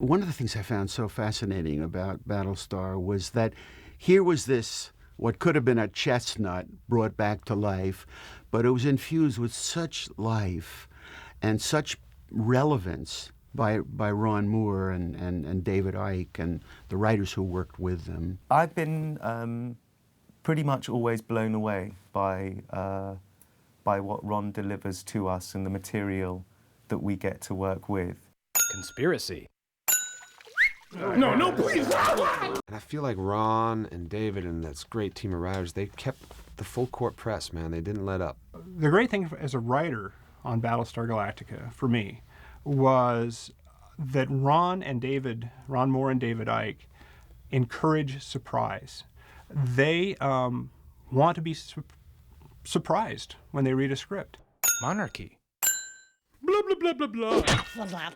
one of the things I found so fascinating about Battlestar was that here was this, what could have been a chestnut brought back to life, but it was infused with such life and such relevance by Ron Moore and David Icke and the writers who worked with them. I've been pretty much always blown away by what Ron delivers to us and the material that we get to work with. Conspiracy. No, please! And I feel like Ron and David and this great team of writers, they kept the full court press, man. They didn't let up. The great thing as a writer on Battlestar Galactica, for me, was that Ron Moore and David Icke encourage surprise. They want to be surprised when they read a script. Monarchy. Blah, blah, blah, blah, blah.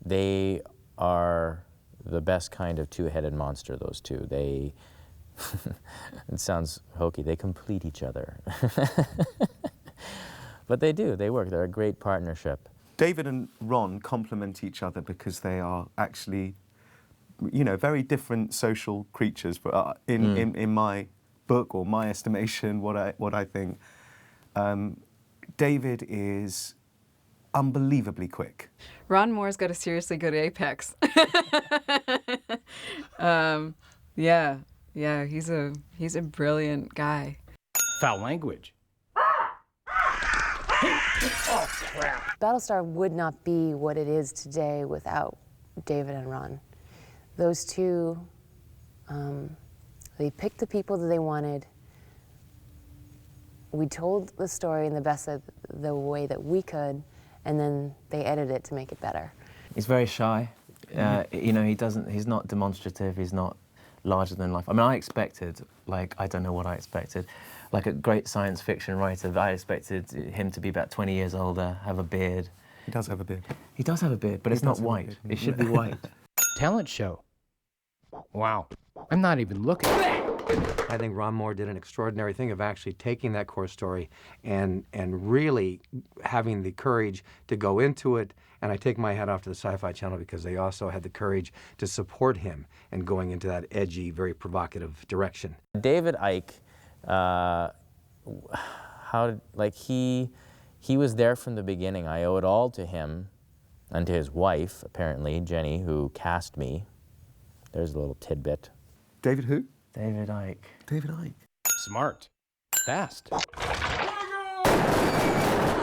They are the best kind of two-headed monster, those two. They, it sounds hokey, they complete each other. But they do, they work, they're a great partnership. David and Ron complement each other because they are actually, you know, very different social creatures. But in my book, or my estimation, what I think, David is unbelievably quick. Ron Moore's got a seriously good apex. Yeah, he's a brilliant guy. Foul language. Oh, crap. Battlestar would not be what it is today without David and Ron. Those two, they picked the people that they wanted. We told the story in the best of the way that we could, and then they edited it to make it better. He's very shy. You know, he's not demonstrative, he's not larger than life. I mean, I expected, like, I don't know what I expected. Like a great science fiction writer, I expected him to be about 20 years older, have a beard. He does have a beard. He does have a beard, but it's not white. It should be white. Talent show. Wow. I'm not even looking. I think Ron Moore did an extraordinary thing of actually taking that core story and really having the courage to go into it. And I take my hat off to the Syfy Channel because they also had the courage to support him and going into that edgy, very provocative direction. David Icke, he was there from the beginning. I owe it all to him and to his wife, apparently, Jenny, who cast me. There's a little tidbit. David who? David Icke. David Icke. Smart. Fast.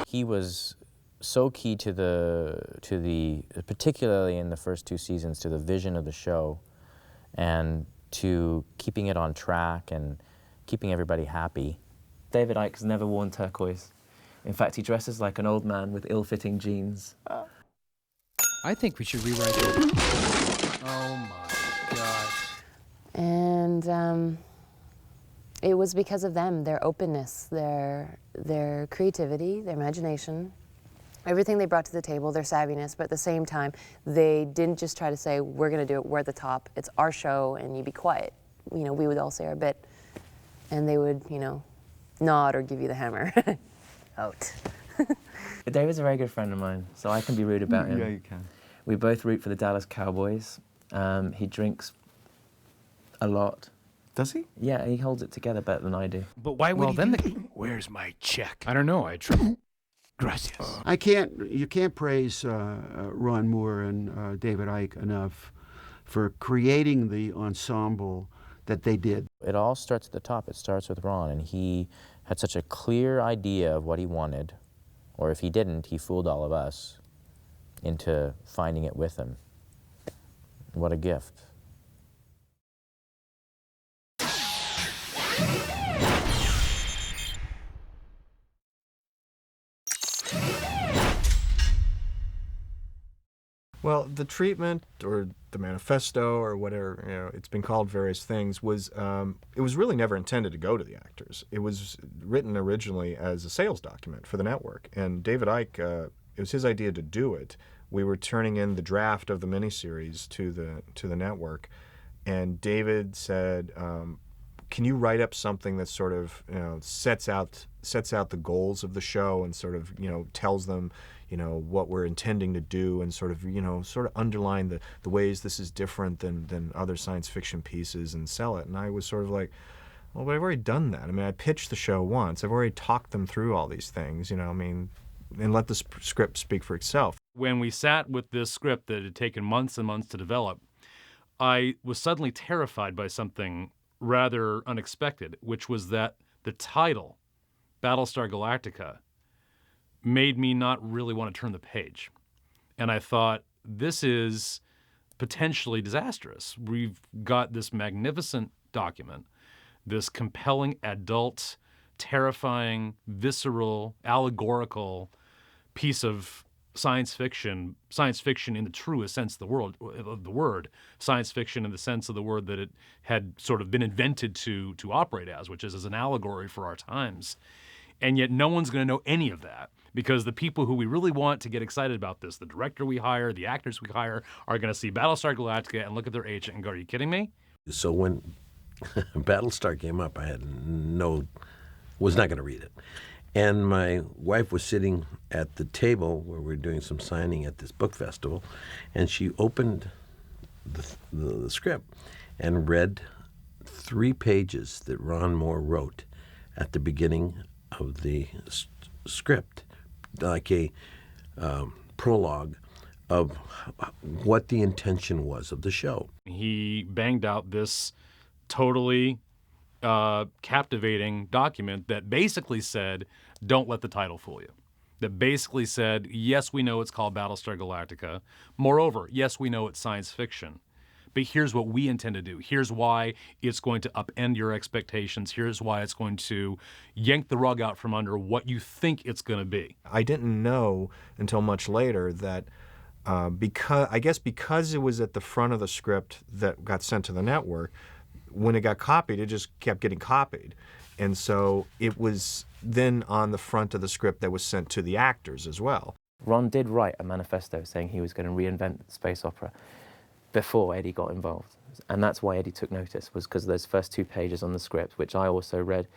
He was so key to the, particularly in the first 2 seasons, to the vision of the show and to keeping it on track and keeping everybody happy. David Icke's never worn turquoise. In fact, he dresses like an old man with ill-fitting jeans. I think we should rewrite it. Oh my God. And it was because of them, their openness, their creativity, their imagination, everything they brought to the table, their savviness, but at the same time, they didn't just try to say, we're gonna do it, we're at the top, it's our show, and you be quiet. You know, we would all say our bit, and they would, you know, nod or give you the hammer. Out. David's a very good friend of mine, so I can be rude about him. Yeah, you can. We both root for the Dallas Cowboys. He drinks a lot. Does he? Yeah, he holds it together better than I do. But why would Where's my check? I don't know. Gracias. You can't praise Ron Moore and David Icke enough for creating the ensemble that they did. It all starts at the top. It starts with Ron, and he had such a clear idea of what he wanted, or if he didn't, he fooled all of us into finding it with him. What a gift. Well, the treatment or the manifesto or whatever, you know, it's been called various things, was it was really never intended to go to the actors. It was written originally as a sales document for the network, and David Icke, it was his idea to do it. We were turning in the draft of the miniseries to the network, and David said, can you write up something that sort of, you know, sets out the goals of the show and sort of, you know, tells them, you know, what we're intending to do, and sort of, you know, sort of underline the ways this is different than other science fiction pieces, and sell it. And I was sort of like, well, but I've already done that. I mean, I pitched the show once. I've already talked them through all these things, you know, I mean, and let the script speak for itself. When we sat with this script that had taken months and months to develop, I was suddenly terrified by something rather unexpected, which was that the title, Battlestar Galactica, made me not really want to turn the page. And I thought, this is potentially disastrous. We've got this magnificent document, this compelling, adult, terrifying, visceral, allegorical piece of science fiction in the truest sense of the word, science fiction in the sense of the word that it had sort of been invented to operate which is as an allegory for our times. And yet no one's going to know any of that, because the people who we really want to get excited about this, the director we hire, the actors we hire, are going to see Battlestar Galactica and look at their agent and go, are you kidding me? So when Battlestar came up, I was not going to read it. And my wife was sitting at the table where we were doing some signing at this book festival, and she opened the script and read 3 pages that Ron Moore wrote at the beginning of the script, like a prologue of what the intention was of the show. He banged out this totally captivating document that basically said, don't let the title fool you. That basically said, yes, we know it's called Battlestar Galactica. Moreover, yes, we know it's science fiction. But here's what we intend to do. Here's why it's going to upend your expectations. Here's why it's going to yank the rug out from under what you think it's going to be. I didn't know until much later that because it was at the front of the script that got sent to the network, when it got copied, it just kept getting copied. And so it was then on the front of the script that was sent to the actors as well. Ron did write a manifesto saying he was going to reinvent space opera before Eddie got involved. And that's why Eddie took notice, was because of those first 2 pages on the script, which I also read,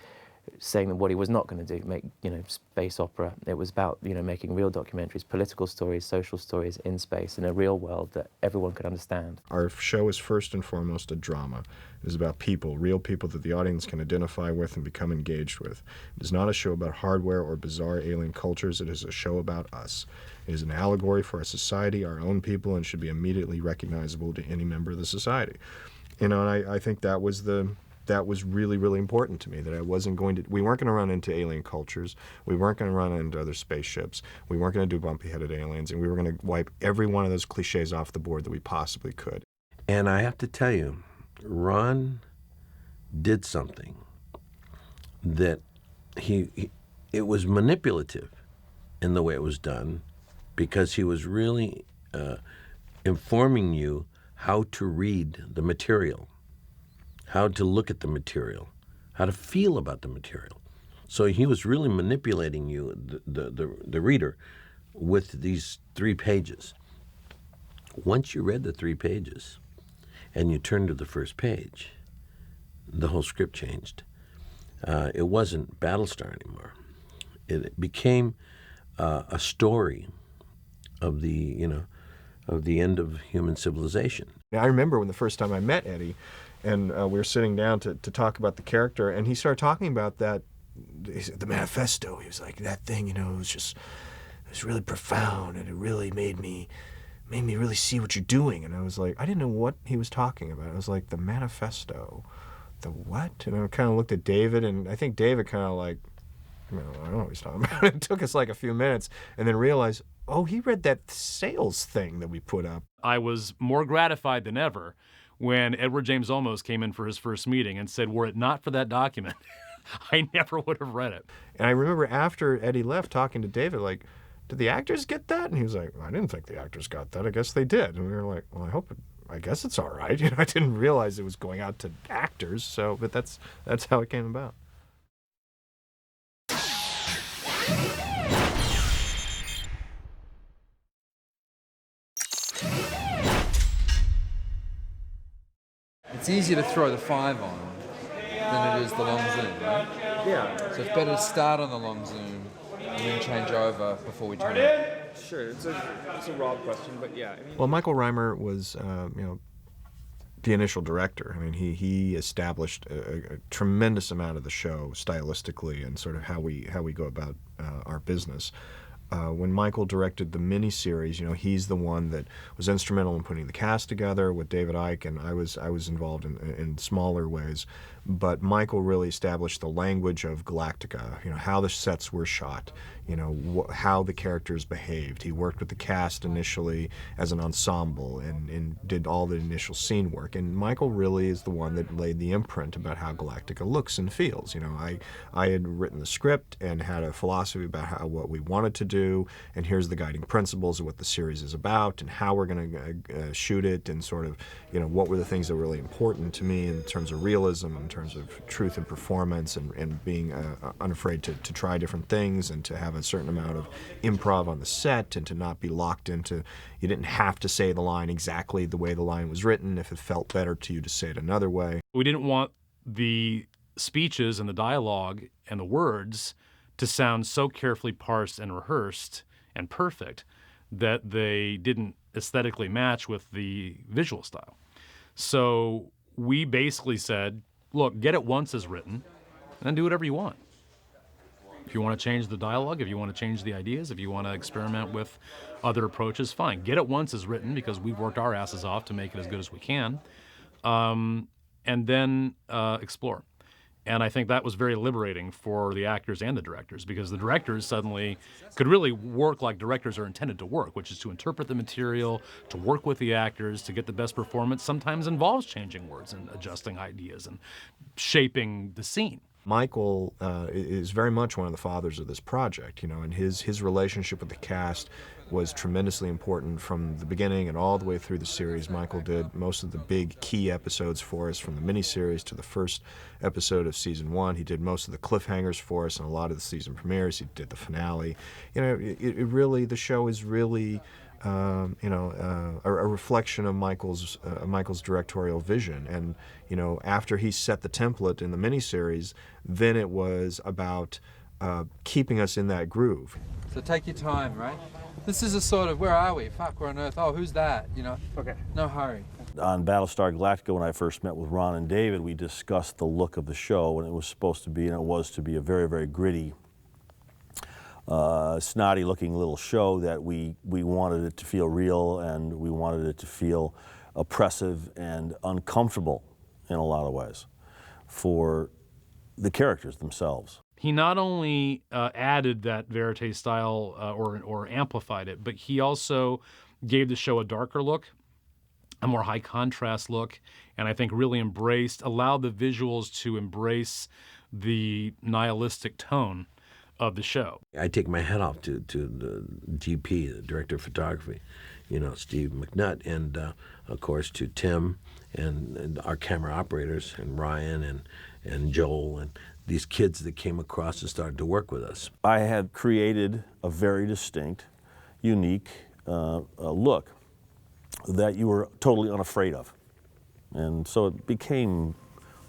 saying that what he was not going to do, make, you know, space opera. It was about, you know, making real documentaries, political stories, social stories in space, in a real world that everyone could understand. Our show is first and foremost a drama. It is about people, real people that the audience can identify with and become engaged with. It is not a show about hardware or bizarre alien cultures. It is a show about us. It is an allegory for our society, our own people, and should be immediately recognizable to any member of the society. You know, and I think that was really, really important to me, that we weren't going to run into alien cultures, we weren't going to run into other spaceships, we weren't going to do bumpy-headed aliens, and we were going to wipe every one of those cliches off the board that we possibly could. And I have to tell you, Ron did something that it was manipulative in the way it was done, because he was really informing you how to read the material, how to look at the material, how to feel about the material. So he was really manipulating you, the reader, with these 3 pages. Once you read the 3 pages and you turned to the first page, the whole script changed. It wasn't Battlestar anymore. It became a story of the end of human civilization. I remember when the first time I met Eddie, and we were sitting down to talk about the character, and he started talking about that, the manifesto. He was like, that thing, you know, it was really profound, and it really made me really see what you're doing. And I was like, I didn't know what he was talking about. I was like, the manifesto, the what? And I kind of looked at David, and I think David kind of like, I don't know what he's talking about. It took us like a few minutes, and then realized, oh, he read that sales thing that we put up. I was more gratified than ever when Edward James Olmos came in for his first meeting and said, were it not for that document, I never would have read it. And I remember after Eddie left, talking to David, like, did the actors get that? And he was like, I didn't think the actors got that. I guess they did. And we were like, well, I guess it's all right. You know, I didn't realize it was going out to actors. So, but that's how it came about. It's easy to throw the 5 on than it is the long zoom, right? Yeah. So it's better to start on the long zoom and then change over before we turn it. Sure, it's a raw question, but yeah. I mean, Well, Michael Reimer was, the initial director. I mean, he established a tremendous amount of the show stylistically and sort of how we go about our business. When Michael directed the miniseries, he's the one that was instrumental in putting the cast together with David Icke, and I was involved in smaller ways. But Michael really established the language of Galactica, how the sets were shot, how the characters behaved. He worked with the cast initially as an ensemble and did all the initial scene work. And Michael really is the one that laid the imprint about how Galactica looks and feels. I had written the script and had a philosophy about what we wanted to do, and here's the guiding principles of what the series is about and how we're going to shoot it, and sort of, what were the things that were really important to me in terms of realism, in terms of truth and performance, and being unafraid to try different things and to have a certain amount of improv on the set, and to not be locked into, you didn't have to say the line exactly the way the line was written if it felt better to you to say it another way. We didn't want the speeches and the dialogue and the words to sound so carefully parsed and rehearsed and perfect that they didn't aesthetically match with the visual style. So we basically said, look, get it once as written, and then do whatever you want. If you want to change the dialogue, if you want to change the ideas, if you want to experiment with other approaches, fine. Get it once as written, because we've worked our asses off to make it as good as we can, and then explore. And I think that was very liberating for the actors and the directors, because the directors suddenly could really work like directors are intended to work, which is to interpret the material, to work with the actors, to get the best performance. Sometimes involves changing words and adjusting ideas and shaping the scene. Michael is very much one of the fathers of this project, and his relationship with the cast was tremendously important from the beginning and all the way through the series. Michael did most of the big key episodes for us, from the miniseries to the first episode of season 1. He did most of the cliffhangers for us and a lot of the season premieres. He did the finale. It really, the show is really a reflection of Michael's directorial vision. And after he set the template in the miniseries, then it was about keeping us in that groove. So take your time, right? This is a sort of, where are we? Fuck, we're on Earth. Oh, who's that? Okay. No hurry. On Battlestar Galactica, when I first met with Ron and David, we discussed the look of the show, and it was supposed to be, and it was to be, a very, very gritty, snotty-looking little show that we wanted it to feel real, and we wanted it to feel oppressive and uncomfortable in a lot of ways for the characters themselves. He not only added that verite style or amplified it, but he also gave the show a darker look, a more high contrast look, and I think really allowed the visuals to embrace the nihilistic tone of the show. I take my hat off to the DP, the director of photography, Steve McNutt, and of course to Tim and our camera operators, and Ryan and Joel, and these kids that came across and started to work with us. I had created a very distinct, unique look that you were totally unafraid of. And so it became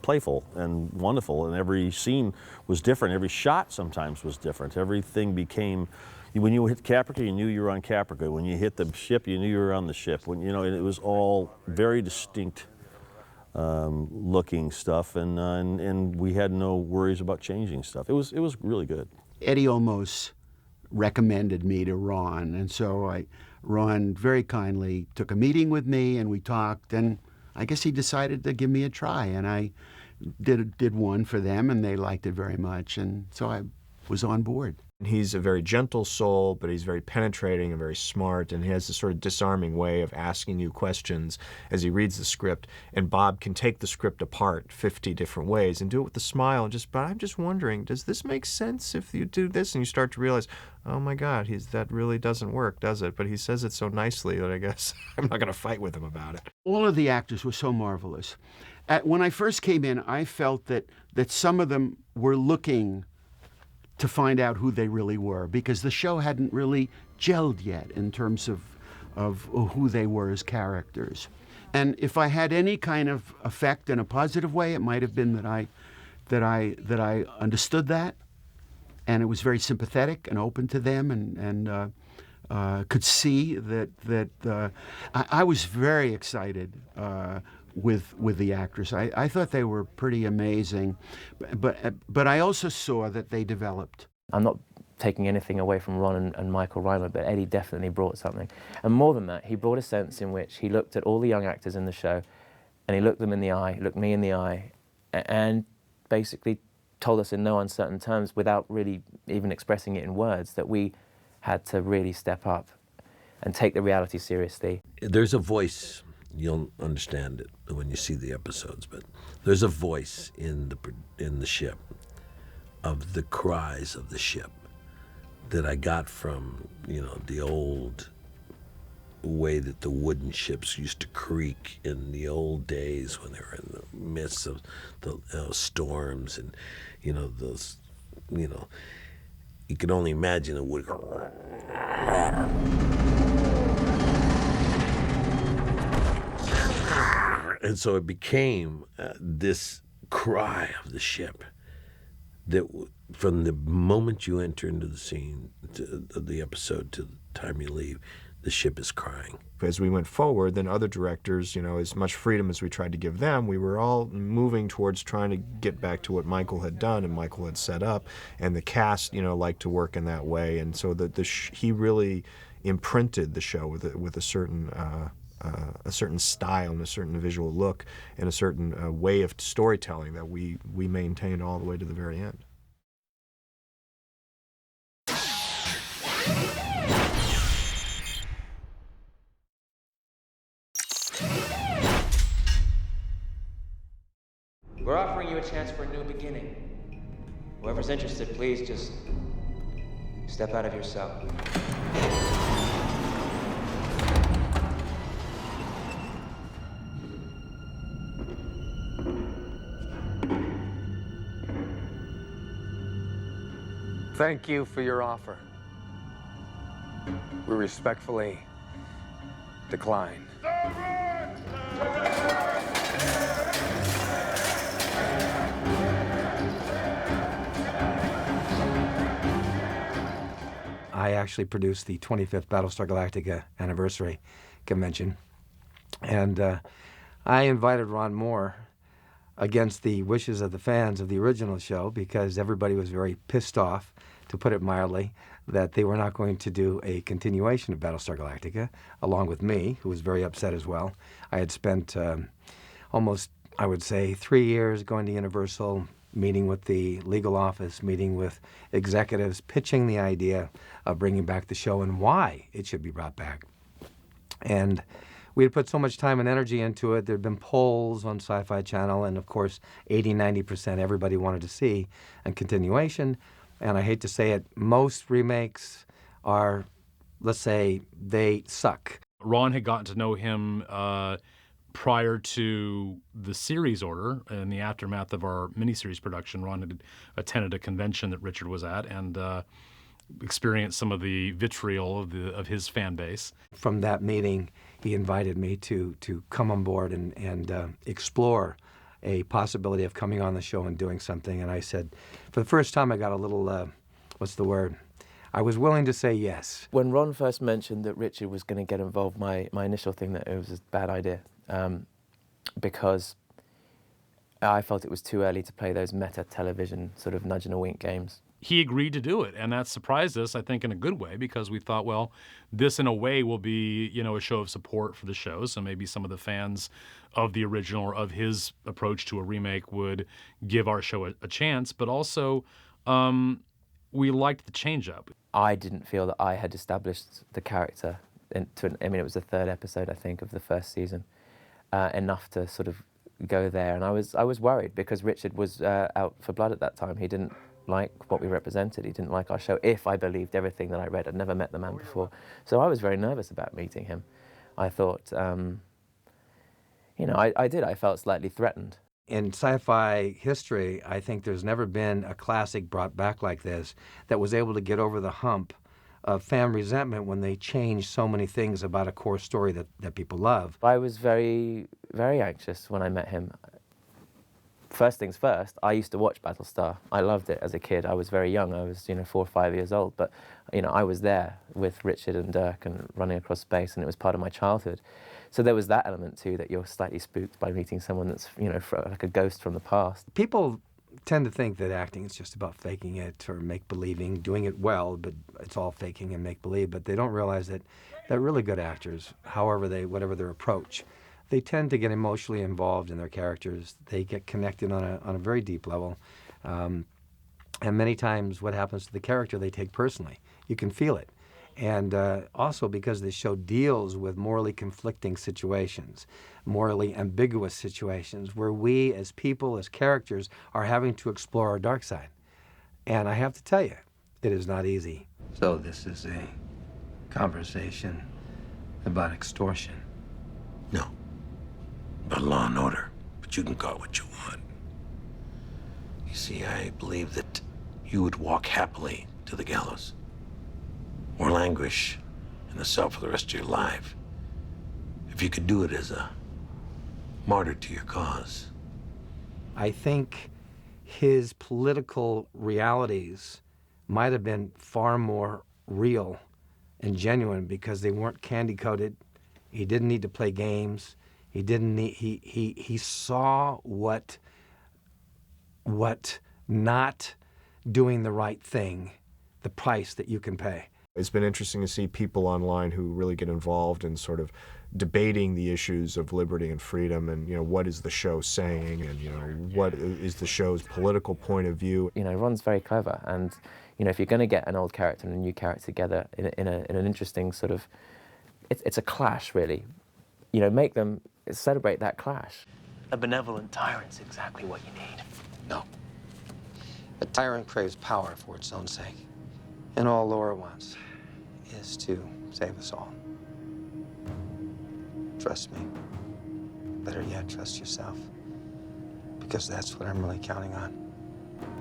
playful and wonderful, and every scene was different. Every shot sometimes was different. Everything became, when you hit Caprica, you knew you were on Caprica. When you hit the ship, you knew you were on the ship. When, it was all very distinct looking stuff, and we had no worries about changing stuff. It was really good. Eddie Olmos recommended me to Ron, and so Ron very kindly took a meeting with me, and we talked, and I guess he decided to give me a try, and I did one for them, and they liked it very much, and so I was on board. He's a very gentle soul, but he's very penetrating and very smart, and he has this sort of disarming way of asking you questions as he reads the script, and Bob can take the script apart 50 different ways and do it with a smile, and but I'm just wondering, does this make sense if you do this? And you start to realize, oh my God, that really doesn't work, does it? But he says it so nicely that I guess I'm not going to fight with him about it. All of the actors were so marvelous. When I first came in, I felt that some of them were looking to find out who they really were, because the show hadn't really gelled yet in terms of who they were as characters. And if I had any kind of effect in a positive way, it might have been that I I understood that, and it was very sympathetic and open to them, and could see that I was very excited with the actors. I thought they were pretty amazing, but I also saw that they developed. I'm not taking anything away from Ron and Michael Rymer, but Eddie definitely brought something. And more than that, he brought a sense in which he looked at all the young actors in the show, and he looked them in the eye, looked me in the eye, and basically told us in no uncertain terms, without really even expressing it in words, that we had to really step up and take the reality seriously. There's a voice, you'll understand it when you see the episodes, but there's a voice in the ship of the cries of the ship that I got from, the old way that the wooden ships used to creak in the old days when they were in the midst of the storms, and those, you can only imagine it would. And so it became this cry of the ship that from the moment you enter into the scene, the episode, to the time you leave, the ship is crying. As we went forward, then other directors, as much freedom as we tried to give them, we were all moving towards trying to get back to what Michael had done and Michael had set up, and the cast, liked to work in that way, and so he really imprinted the show with a certain style and a certain visual look and a certain way of storytelling that we maintained all the way to the very end. We're offering you a chance for a new beginning. Whoever's interested, please just step out of your cell. Thank you for your offer. We respectfully decline. I actually produced the 25th Battlestar Galactica anniversary convention, and I invited Ron Moore against the wishes of the fans of the original show, because everybody was very pissed off, to put it mildly, that they were not going to do a continuation of Battlestar Galactica, along with me, who was very upset as well. I had spent almost, I would say, 3 years going to Universal, meeting with the legal office, meeting with executives, pitching the idea of bringing back the show and why it should be brought back. And we had put so much time and energy into it. There had been polls on Syfy Channel, and of course, 80–90% everybody wanted to see a continuation. And I hate to say it, most remakes are, let's say, they suck. Ron had gotten to know him prior to the series order. In the aftermath of our miniseries production, Ron had attended a convention that Richard was at and experienced some of the vitriol of his fan base. From that meeting, he invited me to come on board and explore a possibility of coming on the show and doing something. And I said, for the first time, I got a little, what's the word? I was willing to say yes. When Ron first mentioned that Richard was going to get involved, my initial thing that it was a bad idea, because I felt it was too early to play those meta television sort of nudge and a wink games. He agreed to do it, and that surprised us, I think, in a good way, because we thought, well, this in a way will be, a show of support for the show, so maybe some of the fans of the original or of his approach to a remake would give our show a chance, but also we liked the change-up. I didn't feel that I had established the character, it was the third episode, I think, of the first season, enough to sort of go there, and I was worried, because Richard was out for blood at that time. He didn't like what we represented. He didn't like our show, if I believed everything that I read. I'd never met the man before. So I was very nervous about meeting him. I thought, I did. I felt slightly threatened. In sci-fi history, I think there's never been a classic brought back like this that was able to get over the hump of fan resentment when they changed so many things about a core story that people love. I was very, very anxious when I met him. first things first, I used to watch Battlestar. I loved it as a kid. I was very young. I was, 4 or 5 years old. But, I was there with Richard and Dirk and running across space, and it was part of my childhood. So there was that element too, that you're slightly spooked by meeting someone that's, like a ghost from the past. People tend to think that acting is just about faking it or make-believing, doing it well, but it's all faking and make-believe. But they don't realize that they're really good actors, whatever their approach. They tend to get emotionally involved in their characters. They get connected on a very deep level. And many times what happens to the character they take personally. You can feel it. And also because the show deals with morally conflicting situations, morally ambiguous situations, where we as people, as characters, are having to explore our dark side. And I have to tell you, it is not easy. So this is a conversation about extortion? No. About law and order. But you can call it what you want. You see, I believe that you would walk happily to the gallows. Or languish in the cell for the rest of your life. If you could do it as a martyr to your cause. I think his political realities might have been far more real and genuine because they weren't candy-coated. He didn't need to play games. He didn't need, he saw what not doing the right thing, the price that you can pay. It's been interesting to see people online who really get involved in sort of debating the issues of liberty and freedom and, what is the show saying and, what is the show's political point of view. Ron's very clever, and, if you're going to get an old character and a new character together in an interesting sort of, it's a clash, really. Make them celebrate that clash. A benevolent tyrant's exactly what you need. No. A tyrant craves power for its own sake. And all Laura wants is to save us all. Trust me. Better yet, trust yourself. Because that's what I'm really counting on.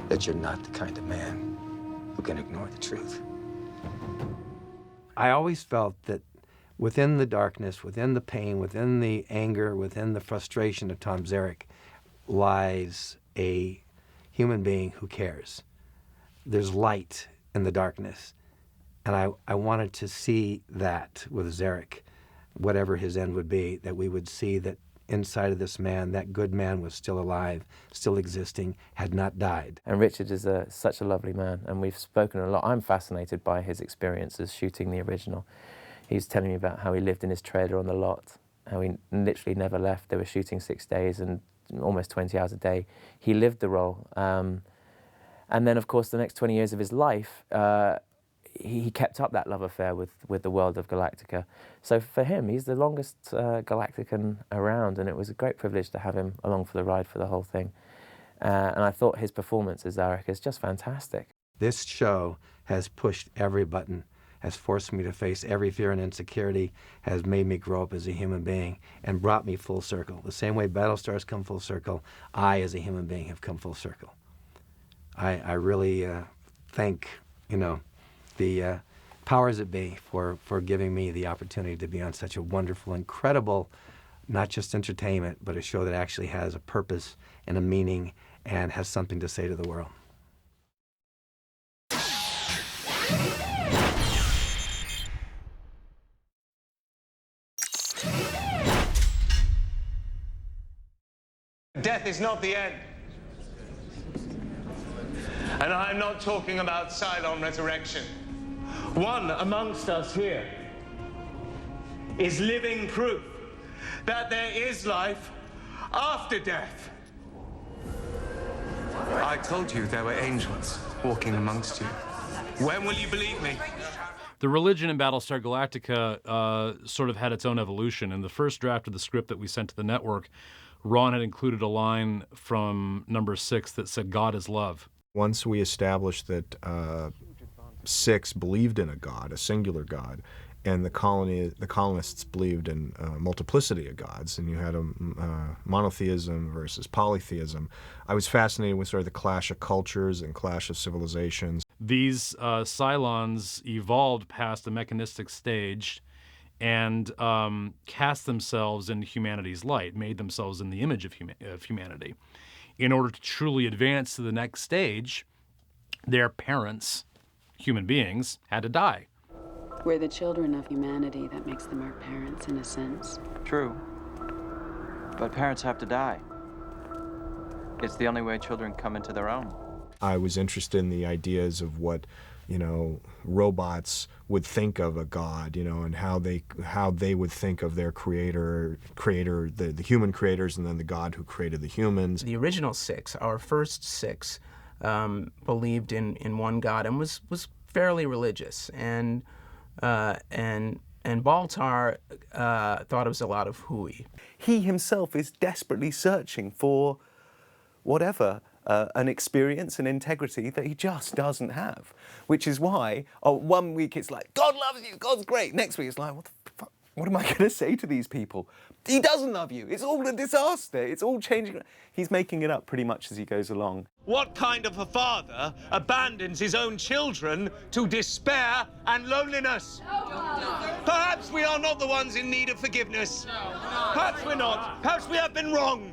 That you're not the kind of man who can ignore the truth. I always felt that within the darkness, within the pain, within the anger, within the frustration of Tom Zarek lies a human being who cares. There's light in the darkness. And I wanted to see that with Zarek, whatever his end would be, that we would see that inside of this man, that good man was still alive, still existing, had not died. And Richard is such a lovely man, and we've spoken a lot. I'm fascinated by his experiences shooting the original. He's telling me about how he lived in his trailer on the lot, how he literally never left. They were shooting 6 days and almost 20 hours a day. He lived the role. And then, of course, the next 20 years of his life, he kept up that love affair with the world of Galactica. So for him, he's the longest Galactican around, and it was a great privilege to have him along for the ride for the whole thing. And I thought his performance as Zarek is just fantastic. This show has pushed every button, has forced me to face every fear and insecurity, has made me grow up as a human being, and brought me full circle. The same way Battlestar's come full circle, I, as a human being, have come full circle. I really thank, the powers that be for giving me the opportunity to be on such a wonderful, incredible, not just entertainment, but a show that actually has a purpose and a meaning and has something to say to the world. Death is not the end. And I'm not talking about Cylon resurrection. One amongst us here is living proof that there is life after death. I told you there were angels walking amongst you. When will you believe me? The religion in Battlestar Galactica sort of had its own evolution. In the first draft of the script that we sent to the network, Ron had included a line from number 6 that said, "God is love." Once we established that 6 believed in a god, a singular god, and the colonists believed in multiplicity of gods, and you had a monotheism versus polytheism, I was fascinated with sort of the clash of cultures and clash of civilizations. These Cylons evolved past a mechanistic stage and cast themselves in humanity's light, made themselves in the image of humanity. in order to truly advance to the next stage, their parents, human beings, had to die. We're the children of humanity. That makes them our parents, in a sense. True. But parents have to die. It's the only way children come into their own. I was interested in the ideas of what, robots would think of a god, and how they would think of their creator, the human creators, and then the god who created the humans. The original six, our first six, believed in one god and was fairly religious, and Baltar thought it was a lot of hooey. He himself is desperately searching for whatever, an experience and integrity that he just doesn't have. Which is why, 1 week it's like, God loves you, God's great. Next week it's like, what the fuck? What am I going to say to these people? He doesn't love you. It's all a disaster. It's all changing. He's making it up pretty much as he goes along. What kind of a father abandons his own children to despair and loneliness? Perhaps we are not the ones in need of forgiveness. Perhaps we're not. Perhaps we have been wronged.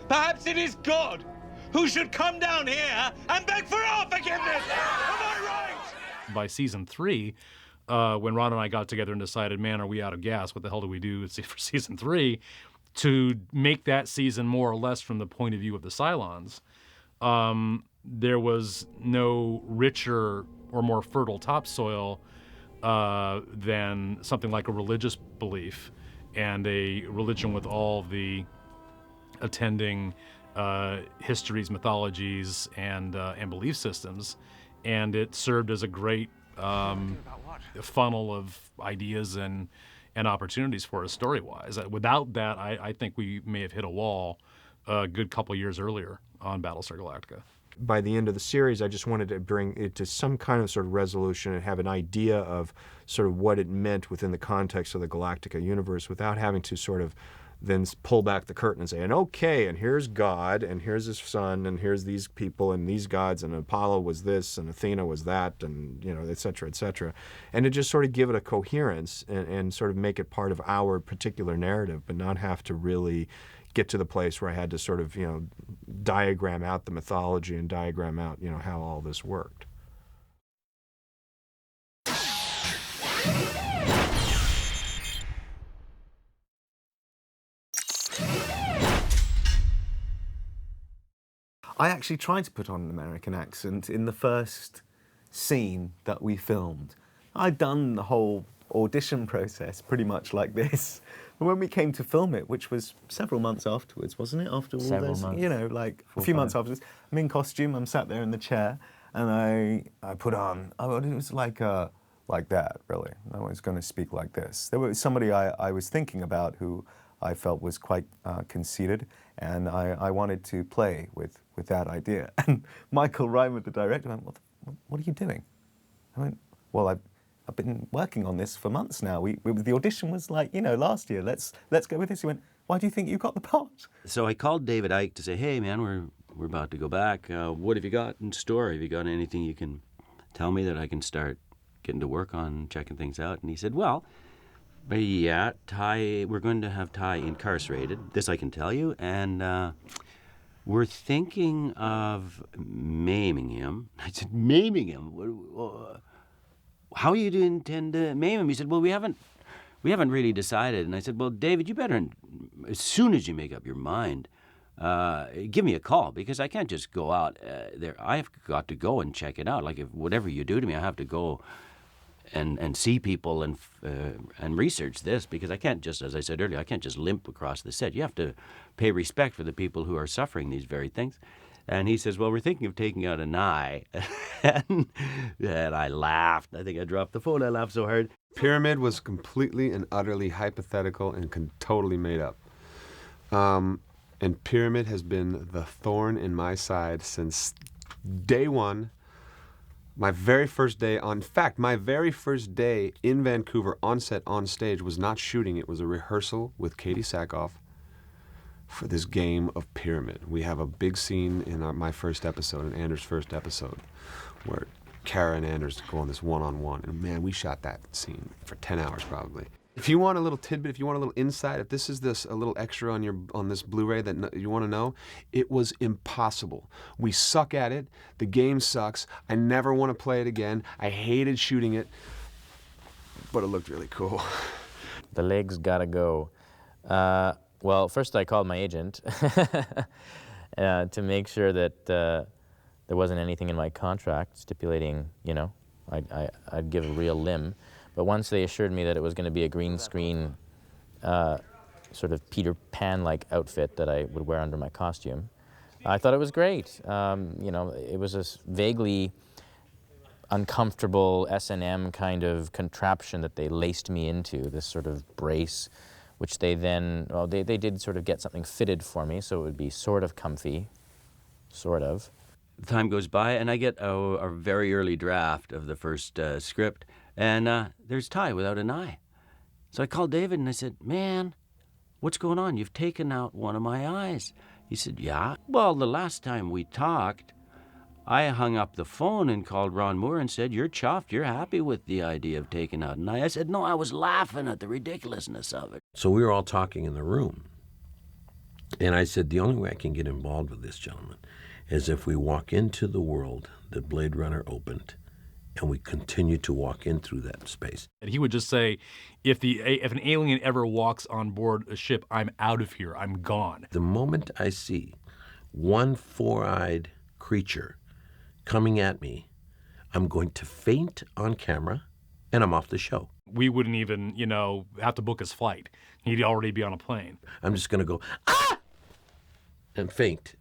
Perhaps it is God who should come down here and beg for our forgiveness. Am I right? By season 3, when Ron and I got together and decided, man, are we out of gas? What the hell do we do for season 3? To make that season more or less from the point of view of the Cylons, there was no richer or more fertile topsoil than something like a religious belief and a religion with all the attending histories, mythologies, and belief systems. And it served as a great funnel of ideas and opportunities for us story-wise. Without that, I think we may have hit a wall a good couple years earlier on Battlestar Galactica. By the end of the series, I just wanted to bring it to some kind of sort of resolution and have an idea of sort of what it meant within the context of the Galactica universe without having to sort of then pull back the curtain and say, and okay, and here's God, and here's his son, and here's these people, and these gods, and Apollo was this, and Athena was that, and, et cetera, et cetera. And to just sort of give it a coherence and sort of make it part of our particular narrative, but not have to really get to the place where I had to sort of, diagram out the mythology and diagram out, how all this worked. I actually tried to put on an American accent in the first scene that we filmed. I'd done the whole audition process pretty much like this. But when we came to film it, which was several months afterwards, wasn't it? After all Several those, months. A few months afterwards. I'm in costume, I'm sat there in the chair, and I put on, it was like that, really. No one's going to speak like this. There was somebody I was thinking about who I felt was quite conceited, and I wanted to play with that idea. And Michael Ryman, the director, went, what are you doing? I went, well, I've been working on this for months now. The audition was like, last year. Let's go with this. He went, why do you think you got the part? So I called David Icke to say, hey, man, we're about to go back. What have you got in store? Have you got anything you can tell me that I can start getting to work on, checking things out? And he said, well, yeah, Tigh, we're going to have Tigh incarcerated. This I can tell you. And we're thinking of maiming him. I said, maiming him? How do you intend to maim him? He said, well, we haven't really decided. And I said, well, David, you better, as soon as you make up your mind, give me a call, because I can't just go out there. I've got to go and check it out. Like, if whatever you do to me, I have to go and see people and research this, because I can't just, as I said earlier, I can't just limp across the set. You have to pay respect for the people who are suffering these very things. And he says, well, we're thinking of taking out an eye. and I laughed. I think I dropped the phone. I laughed so hard. Pyramid was completely and utterly hypothetical and totally made up. And Pyramid has been the thorn in my side since day one. My very first day my very first day in Vancouver on set, on stage, was not shooting. It was a rehearsal with Katee Sackhoff for this game of Pyramid. We have a big scene in my first episode, in Anders' first episode, where Kara and Anders go on this one-on-one. And man, we shot that scene for 10 hours probably. If you want a little tidbit, if you want a little insight, if this is a little extra on this Blu-ray that you want to know, it was impossible. We suck at it. The game sucks. I never want to play it again. I hated shooting it, but it looked really cool. The legs gotta go. Well, first I called my agent to make sure that there wasn't anything in my contract stipulating, I'd give a real limb. But once they assured me that it was going to be a green screen sort of Peter Pan-like outfit that I would wear under my costume, I thought it was great. It was a vaguely uncomfortable S&M kind of contraption that they laced me into, this sort of brace, which they then, they did sort of get something fitted for me, so it would be sort of comfy, sort of. Time goes by, and I get a very early draft of the first script, and there's Tigh without an eye. So I called David and I said, "Man, what's going on? You've taken out one of my eyes." He said, "Yeah. Well, the last time we talked, I hung up the phone and called Ron Moore and said, 'You're chuffed, you're happy with the idea of taking out an eye.' I said, 'No, I was laughing at the ridiculousness of it.'" So we were all talking in the room. And I said, the only way I can get involved with this, gentleman, is if we walk into the world that Blade Runner opened, and we continue to walk in through that space. And he would just say, if an alien ever walks on board a ship, I'm out of here, I'm gone. The moment I see one four-eyed creature coming at me, I'm going to faint on camera, and I'm off the show. We wouldn't even, have to book his flight. He'd already be on a plane. I'm just going to go, "Ah!" and faint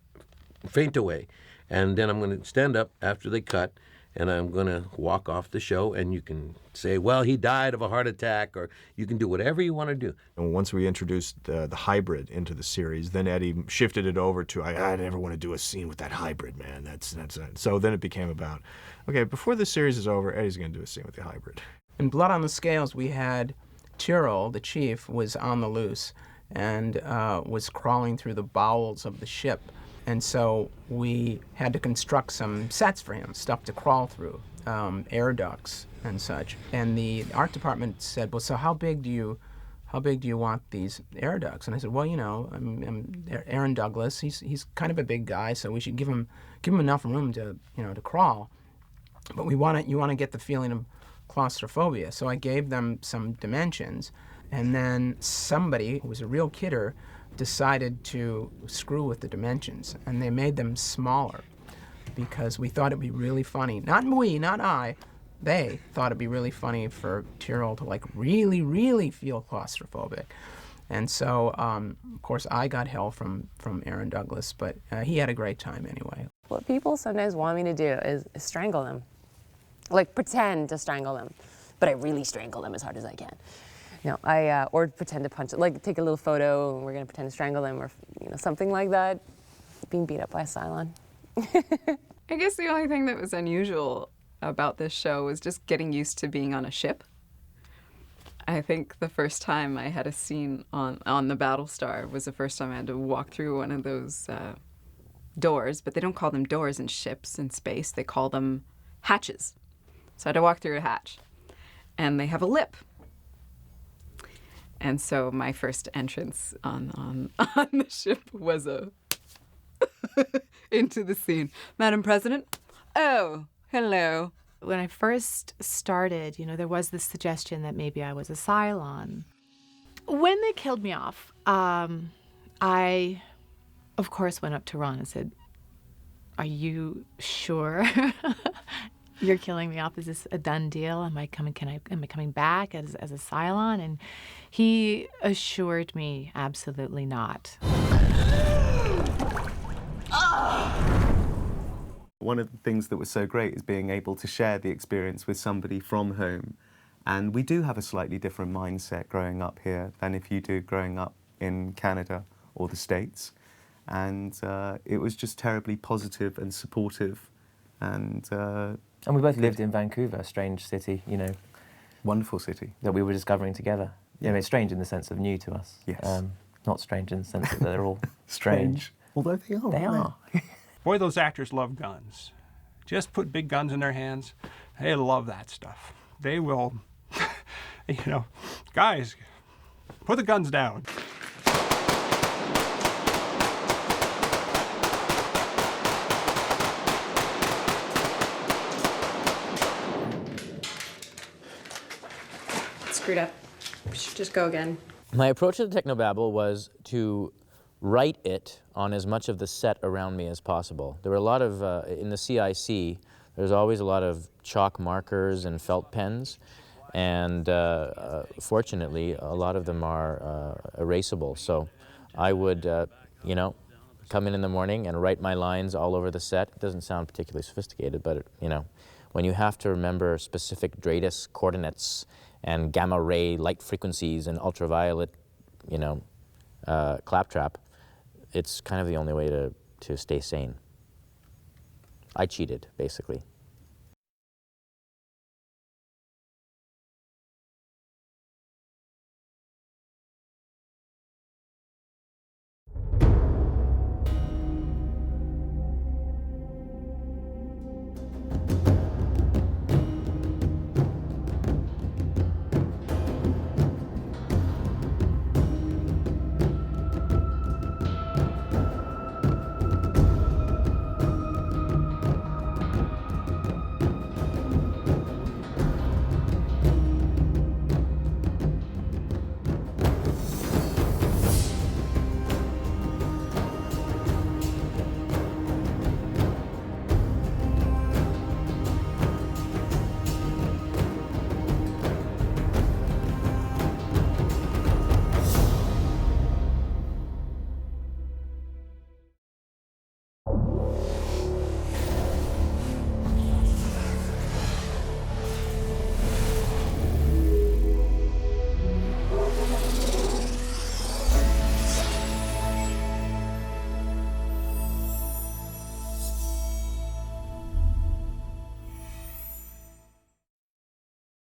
away. And then I'm going to stand up after they cut, and I'm going to walk off the show, and you can say, well, he died of a heart attack, or you can do whatever you want to do. And once we introduced the hybrid into the series, then Eddie shifted it over to, I never want to do a scene with that hybrid, man. That's it. So then it became about, okay, before the series is over, Eddie's going to do a scene with the hybrid. In Blood on the Scales, we had Tyrol, the chief, was on the loose and was crawling through the bowels of the ship. And so we had to construct some sets for him, stuff to crawl through, air ducts and such. And the art department said, "Well, so how big do you want these air ducts?" And I said, "Well, Aaron Douglas, he's kind of a big guy, so we should give him enough room to crawl. But you want to get the feeling of claustrophobia." So I gave them some dimensions, and then somebody who was a real kidder decided to screw with the dimensions, and they made them smaller because we thought it'd be really funny. Not we, not I. They thought it'd be really funny for Tyrol to really, really feel claustrophobic. And so, of course, I got hell from Aaron Douglas, but he had a great time anyway. What people sometimes want me to do is strangle them. Pretend to strangle them, but I really strangle them as hard as I can. Or pretend to punch it, take a little photo and we're gonna pretend to strangle them or something like that. Being beat up by a Cylon. I guess the only thing that was unusual about this show was just getting used to being on a ship. I think the first time I had a scene on the Battlestar was the first time I had to walk through one of those doors, but they don't call them doors in ships in space, they call them hatches. So I had to walk through a hatch, and they have a lip. And so my first entrance on the ship was into the scene. "Madam President? Oh, hello." When I first started, there was this suggestion that maybe I was a Cylon. When they killed me off, I, of course, went up to Ron and said, "Are you sure you're killing me off? Is this a done deal? Am I coming back as a Cylon?" And he assured me absolutely not. One of the things that was so great is being able to share the experience with somebody from home. And we do have a slightly different mindset growing up here than if you do growing up in Canada or the States. And it was just terribly positive and supportive. And we both lived in Vancouver, a strange city, Wonderful city. That we were discovering together. It's strange in the sense of new to us. Yes. Not strange in the sense that they're all strange. Although they are. They are. Boy, those actors love guns. Just put big guns in their hands. They love that stuff. They will, guys, Put the guns down. Screwed up. We should just go again. My approach to the technobabble was to write it on as much of the set around me as possible. There were a lot of, in the CIC, there's always a lot of chalk markers and felt pens, and fortunately, a lot of them are erasable. So I would, you know, come in the morning and write my lines all over the set. It doesn't sound particularly sophisticated, but, you know, when you have to remember specific DRADIS coordinates and gamma ray light frequencies and ultraviolet, you know, claptrap, it's kind of the only way to stay sane. I cheated, basically.